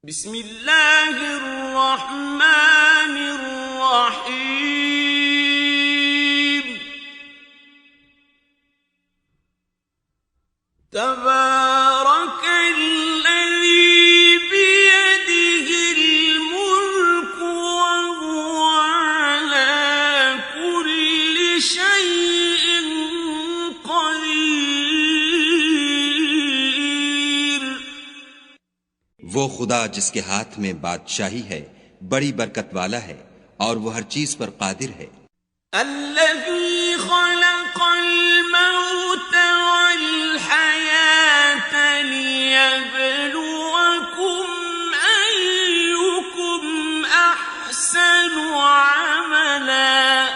بسم اللہ الرحمن الرحیم تبارک الذی بیدہ الملک وهو علی کل شیء قدیر۔ وہ خدا جس کے ہاتھ میں بادشاہی ہے بڑی برکت والا ہے اور وہ ہر چیز پر قادر ہے۔ الذی خلق الموت والحیاة لیبلوکم ایکم احسن عملا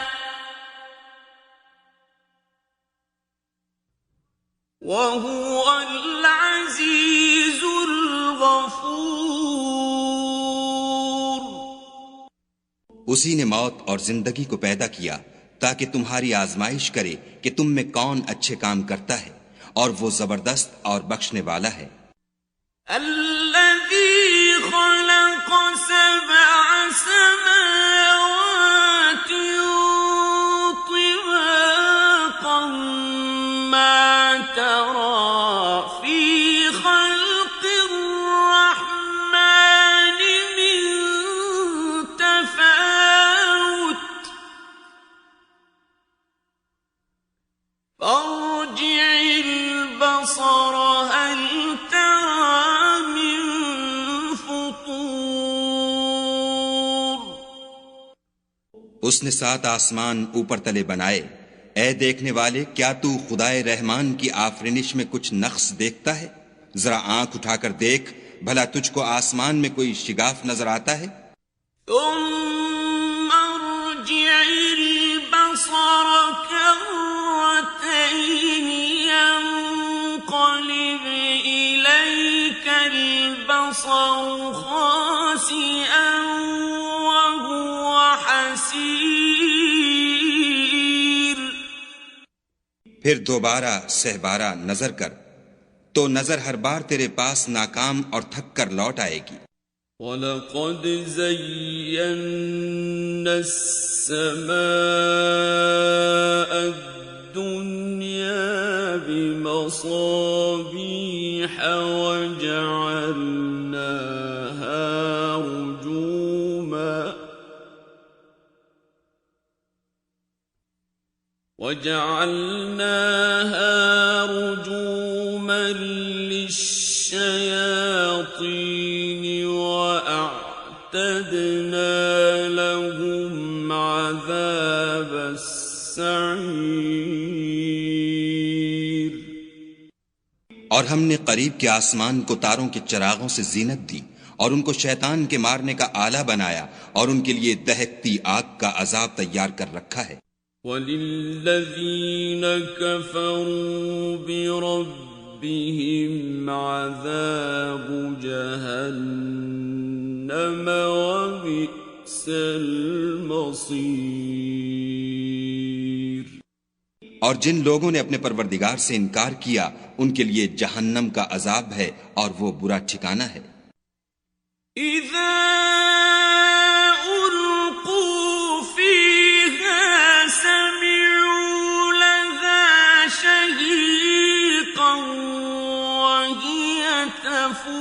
وهو العزیز الغفور۔ اسی نے موت اور زندگی کو پیدا کیا تاکہ تمہاری آزمائش کرے کہ تم میں کون اچھے کام کرتا ہے، اور وہ زبردست اور بخشنے والا ہے۔ الذی خلق سبع سماوات طباقا ما ترى في خلق الرحمن من تفاوت فارجع البصر هل ترى من فطور۔ اس نے 7 آسمان اوپر تلے بنائے۔ اے دیکھنے والے، کیا تو خدائے رحمان کی آفرینش میں کچھ نقص دیکھتا ہے؟ ذرا آنکھ اٹھا کر دیکھ، بھلا تجھ کو آسمان میں کوئی شگاف نظر آتا ہے؟ ثم ارجع البصر كرتين ينقلب إليك البصر خاسئا وهو حسير۔ پھر دوبارہ سہبارہ نظر کر تو نظر ہر بار تیرے پاس ناکام اور تھک کر لوٹ آئے گی۔ وَلَقَدْ زَيَّنَّا السَّمَاءَ الدُّنْيَا بِمَصَابِيحَ وَجَعَلْنَاهَا رُجُومًا لِلشَّيَاطِينِ وَأَعْتَدْنَا لَهُمْ عَذَابَ السَّعِيرِ۔ اور ہم نے قریب کے آسمان کو تاروں کے چراغوں سے زینت دی اور ان کو شیطان کے مارنے کا آلہ بنایا اور ان کے لیے دہکتی آگ کا عذاب تیار کر رکھا ہے۔ وَلِلَّذِينَ كَفَرُوا بِرَبِّهِمْ عَذَابُ جَهَنَّمَ وَبِئْسَ الْمَصِيرُ۔ اور جن لوگوں نے اپنے پروردگار سے انکار کیا ان کے لیے جہنم کا عذاب ہے اور وہ برا ٹھکانہ ہے۔ اِذَا أُلْقُوا فِيهَا سَمِعُوا لَهَا شَهِيقًا وَهِيَ تَفُورُ۔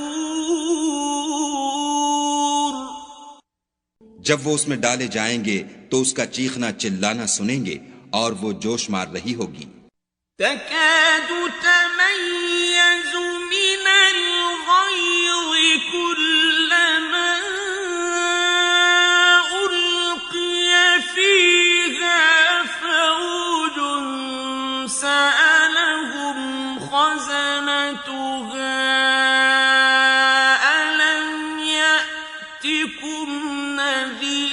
جب وہ اس میں ڈالے جائیں گے تو اس کا چیخنا چلانا سنیں گے اور وہ جوش مار رہی ہوگی۔ تَكَادُ تَمَيَّزُ مِنَ الْغَيْظِ كُلَّمَا أُلْقِيَ فِيهَا فَوْجٌ سَأَلَهُمْ خَزَنَتُهَا أَلَمْ يَأْتِكُمْ نَذِيرٌ۔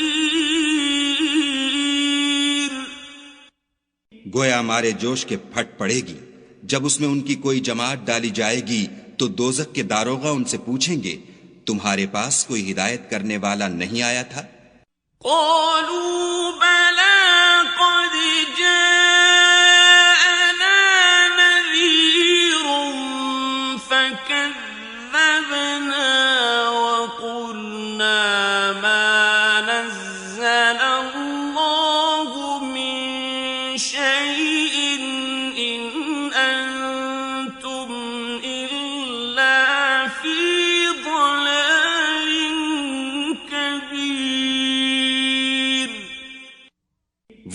گویا مارے جوش کے پھٹ پڑے گی۔ جب اس میں ان کی کوئی جماعت ڈالی جائے گی تو دوزخ کے داروغہ ان سے پوچھیں گے تمہارے پاس کوئی ہدایت کرنے والا نہیں آیا تھا؟ قالوا بلى قد جاءنا نذير فكذبنا وقلنا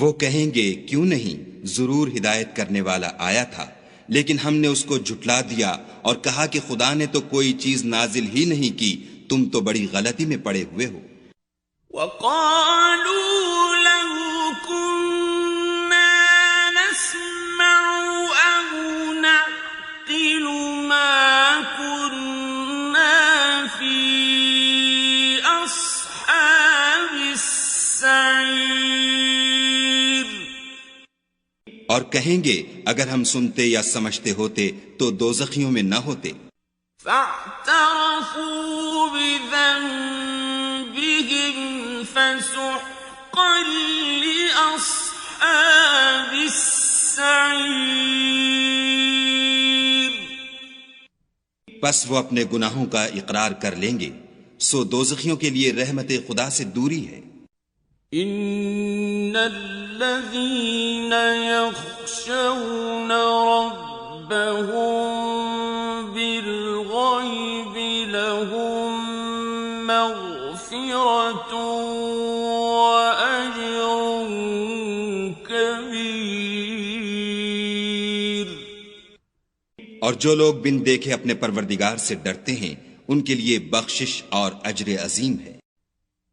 وہ کہیں گے کیوں نہیں، ضرور ہدایت کرنے والا آیا تھا، لیکن ہم نے اس کو جھٹلا دیا اور کہا کہ خدا نے تو کوئی چیز نازل ہی نہیں کی، تم تو بڑی غلطی میں پڑے ہوئے ہو۔ وَقَالُوا لَوْ كُنَّا نَسْمَعُ أَوْ نَعْقِلُ مَا كُنَّا فِي أَصْحَابِ السَّعِيرِ، اور کہیں گے اگر ہم سنتے یا سمجھتے ہوتے تو دوزخیوں میں نہ ہوتے۔ فَاعْتَرَفُوا بِذَنبِهِمْ فَسُحْقًا لِّأَصْحَابِ السَّعِيرِ، پس وہ اپنے گناہوں کا اقرار کر لیں گے، سو دوزخیوں کے لیے رحمت خدا سے دوری ہے۔ إِنَّ الَّذِينَ يَخْشَوْنَ رَبَّهُم بِالْغَيْبِ لَهُم مَّغْفِرَةٌ وَأَجْرٌ كَبِيرٌ، اور جو لوگ بن دیکھے اپنے پروردگار سے ڈرتے ہیں ان کے لیے بخشش اور اجر عظیم ہے۔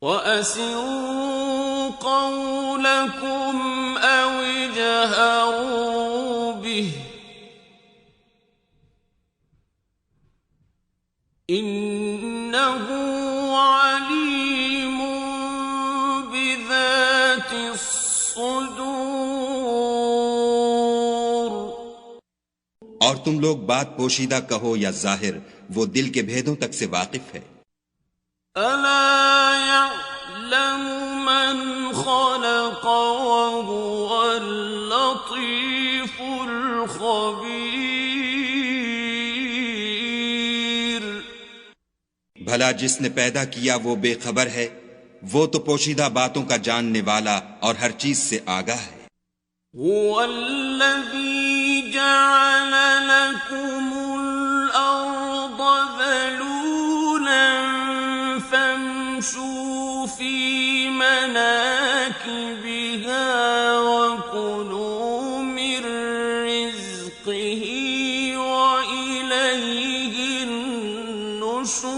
وَأَسِرُّوا قَوْلَكُمْ أَوِ اجْهَرُوا بِهِ إِنَّهُ عَلِيمٌ بِذَاتِ الصُّدُورِ، اور تم لوگ بات پوشیدہ کہو یا ظاہر، وہ دل کے بھیدوں تک سے واقف ہے۔ أَلَا يَعْلَمُ مَنْ خَلَقَ وَهُوَ اللَّطِيفُ الْخَبِيرُ، بھلا جس نے پیدا کیا وہ بے خبر ہے، وہ تو پوشیدہ باتوں کا جاننے والا اور ہر چیز سے آگاہ ہے۔ هُوَ الَّذِي جَعَلَ لَكُمُ الْأَرْضَ ذَلُولًا فَامْشُوا فِي مَنَاكِبِهَا وَكُلُوا مِن رِّزْقِهِ وَإِلَيْهِ النُّشُورُ،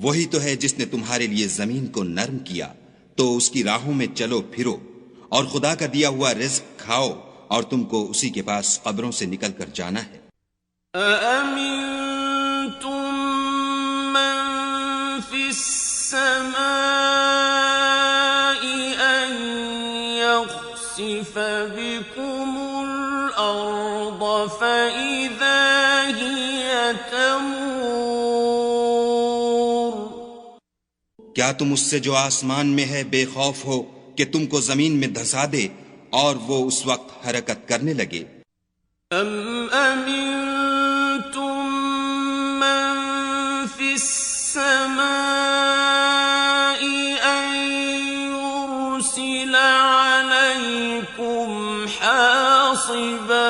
وہی تو ہے جس نے تمہارے لیے زمین کو نرم کیا، تو اس کی راہوں میں چلو پھرو، اور خدا کا دیا ہوا رزق کھاؤ، اور تم کو اسی کے پاس قبروں سے نکل کر جانا ہے۔ أَأَمِنتُم مَّن فِي السَّمَاءِ أَن يَخْسِفَ بِكُمُ الْأَرْضَ فَإِذَا هِيَ تَمُورُ، کیا تم اس سے جو آسمان میں ہے بے خوف ہو کہ تم کو زمین میں دھسا دے اور وہ اس وقت حرکت کرنے لگے؟ أَمْ أَمِنتُم مَّن فِي السَّمَاءِ أَن يُرْسِلَ عَلَيْكُمْ حَاصِبًا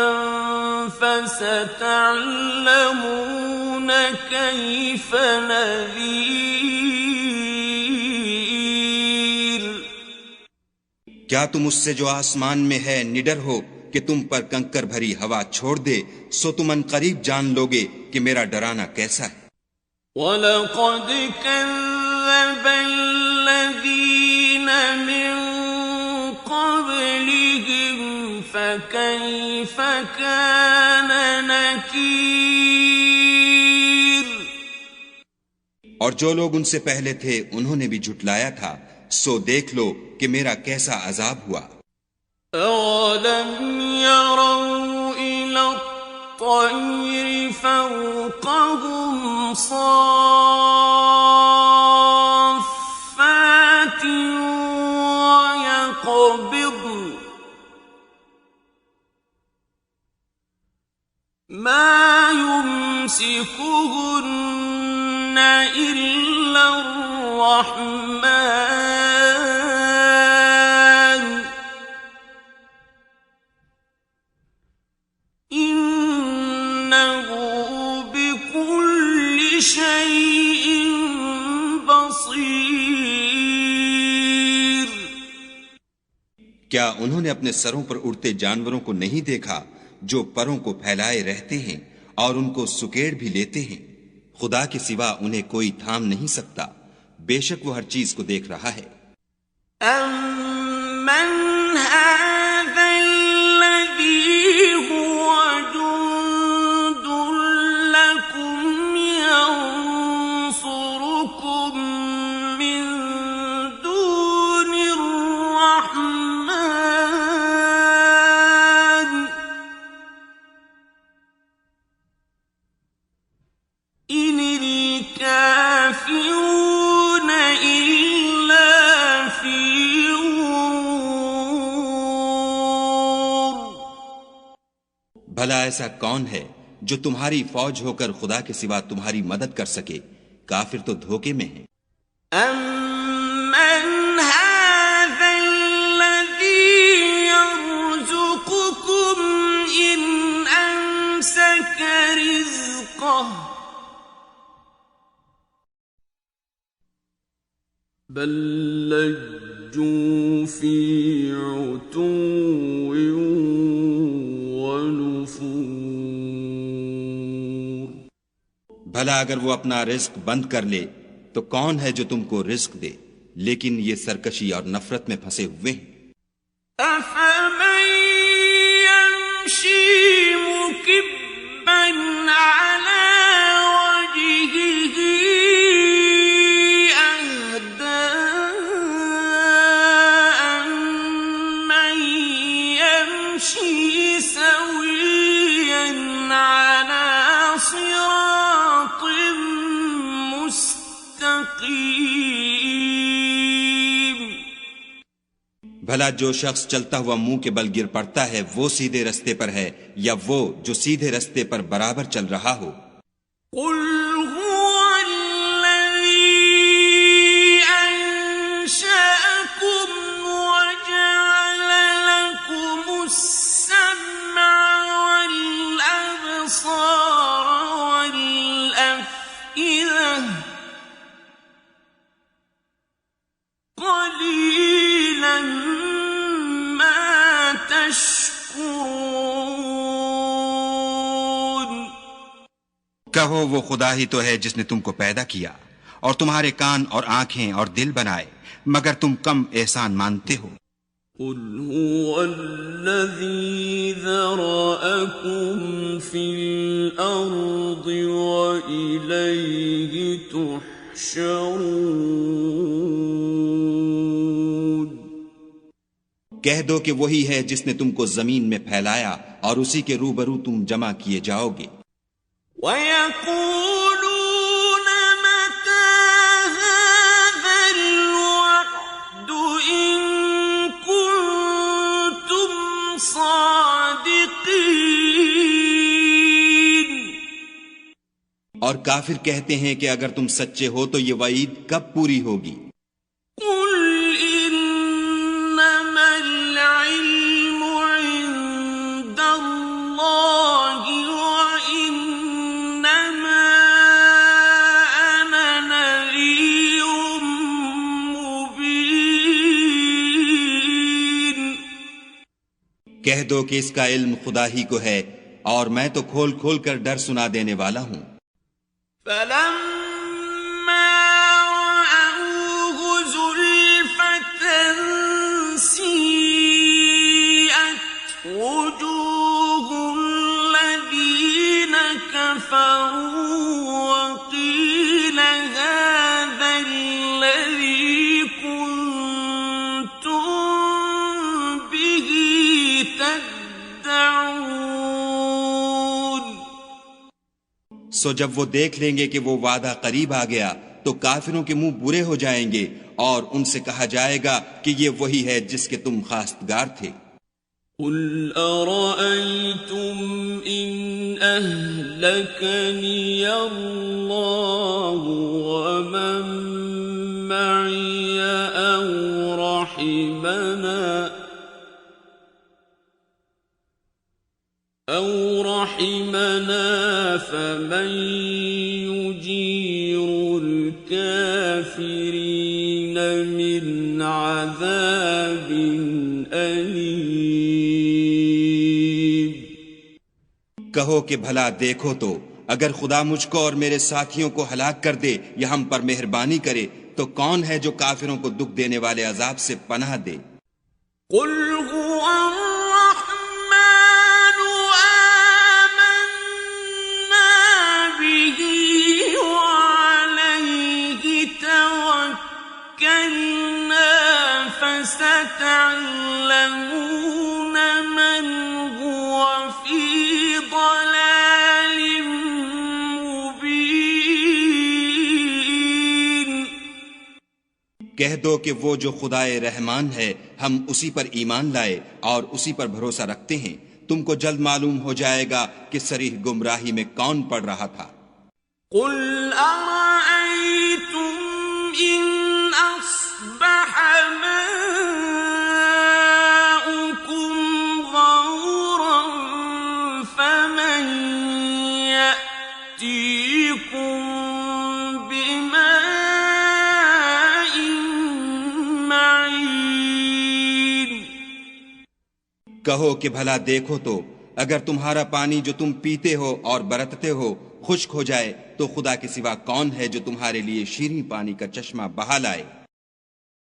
فَسَتَعْلَمُونَ كَيْفَ نَذِيرِ، کیا تم اس سے جو آسمان میں ہے نڈر ہو کہ تم پر کنکر بھری ہوا چھوڑ دے، سو تم ان قریب جان لوگے کہ میرا ڈرانا کیسا ہے۔ وَلَقَدْ كَذَّبَ الَّذِينَ مِن قَبْلِهِمْ فَكَيْفَ كَانَ نَكِيرِ، اور جو لوگ ان سے پہلے تھے انہوں نے بھی جھٹلایا تھا، سو دیکھ لو کہ میرا کیسا عذاب ہوا۔ أَوَلَمْ يَرَوْا إِلَى الطَّيْرِ فَوْقَهُمْ صَافَّاتٍ وَيَقْبِضْنَ مَا يُمْسِكُهُنَّ إِلَّا الرَّحْمَنُ إِنَّهُ بِكُلِّ شَيْءٍ بَصِيرٌ، کیا انہوں نے اپنے سروں پر اڑتے جانوروں کو نہیں دیکھا جو پروں کو پھیلائے رہتے ہیں اور ان کو سکیڑ بھی لیتے ہیں؟ خدا کے سوا انہیں کوئی تھام نہیں سکتا، بے شک وہ ہر چیز کو دیکھ رہا ہے۔ أَمَّنْ هَذَا الَّذِي هُوَ جُندٌ لَّكُمْ يَنصُرُكُم مِّن دُونِ الرَّحْمَٰنِ إِنِ الْكَافِرُونَ إِلَّا فِي غُرُورٍ۔ بھلا ایسا کون ہے جو تمہاری فوج ہو کر خدا کے سوا تمہاری مدد کر سکے؟ کافر تو دھوکے میں ہیں۔ أَمَّنْ هَذَا الَّذِي يَرْزُقُكُمْ إِنْ أَمْسَكَ رِزْقَهُ بَل لَّجُّوا فِي عُتُوٍّ وَنُفُورٍ۔ بھلا اگر وہ اپنا رزق بند کر لے تو کون ہے جو تم کو رزق دے؟ لیکن یہ سرکشی اور نفرت میں پھنسے ہوئے ہیں۔ أَفَمَن يَمْشِي مُكِبًّا عَلَىٰ وَجْهِهِ أَهْدَىٰ أَمَّن يَمْشِي سَوِيًّا عَلَىٰ صِرَاطٍ مُّسْتَقِيمٍ۔ بھلا جو شخص چلتا ہوا منہ کے بل گر پڑتا ہے وہ سیدھے رستے پر ہے یا وہ جو سیدھے رستے پر برابر چل رہا ہو؟ قُلْ هُوَ الَّذِي أَنشَأَكُمْ وَجَعَلَ لَكُمُ السَّمْعَ وَالْأَبْصَارَ وَالْأَفْئِدَةَ قَلِيلًا مَا تَشْكُرُونَ۔ کہو وہ خدا ہی تو ہے جس نے تم کو پیدا کیا اور تمہارے کان اور آنکھیں اور دل بنائے، مگر تم کم احسان مانتے ہو۔ قُلْ هُوَ الَّذِي ذَرَأَكُمْ فِي الْأَرْضِ وَإِلَيْهِ تُحْشَرُونَ۔ کہہ دو کہ وہی ہے جس نے تم کو زمین میں پھیلایا اور اسی کے روبرو تم جمع کیے جاؤ گے۔ وَيَقُولُونَ مَتَىٰ هَٰذَا الْوَعْدُ إِن كُنتُمْ صَادِقِينَ۔ اور کافر کہتے ہیں کہ اگر تم سچے ہو تو یہ وعید کب پوری ہوگی؟ قُلْ إِنَّمَا الْعِلْمُ عِندَ اللَّهِ وَإِنَّمَا أَنَا نَذِيرٌ مُّبِينٌ۔ کہہ دو کہ اس کا علم خدا ہی کو ہے اور میں تو کھول کھول کر ڈر سنا دینے والا ہوں۔ فَلَمَّا رَأَوْهُ زُلْفَةً سِيئَتْ وُجُوهُ الَّذِينَ كَفَرُوا وَقِيلَ هَٰذَا الَّذِي كُنتُم بِهِ تَدَّعُونَ۔ سو جب وہ دیکھ لیں گے کہ وہ وعدہ قریب آ گیا تو کافروں کے منہ برے ہو جائیں گے اور ان سے کہا جائے گا کہ یہ وہی ہے جس کے تم خواستگار تھے۔ قُلْ أَرَأَيْتُمْ إِنْ أَهْلَكَنِيَ اللَّهُ وَمَن مَّعِيَ أَوْ رَحِمَنَا فَمَن يُجِيرُ الْكَافِرِينَ مِنْ عَذَابٍ أَلِيمٍ۔ کہو کہ بھلا دیکھو تو اگر خدا مجھ کو اور میرے ساتھیوں کو ہلاک کر دے یا ہم پر مہربانی کرے تو کون ہے جو کافروں کو دکھ دینے والے عذاب سے پناہ دے؟ قل هو الرحمن آمنا به وعليه توكلنا فستعلمون من هو في ضلال مبين. کہہ دو کہ وہ جو خدائے رحمان ہے ہم اسی پر ایمان لائے اور اسی پر بھروسہ رکھتے ہیں، تم کو جلد معلوم ہو جائے گا کہ صریح گمراہی میں کون پڑ رہا تھا۔ قل أرأيتم إن أصبح ماؤكم غورا فمن يأتيكم بماء معين. کہو کہ بھلا دیکھو تو اگر تمہارا پانی جو تم پیتے ہو اور برتتے ہو خشک ہو جائے تو خدا کے سوا کون ہے جو تمہارے لیے شیریں پانی کا چشمہ بہا لائے؟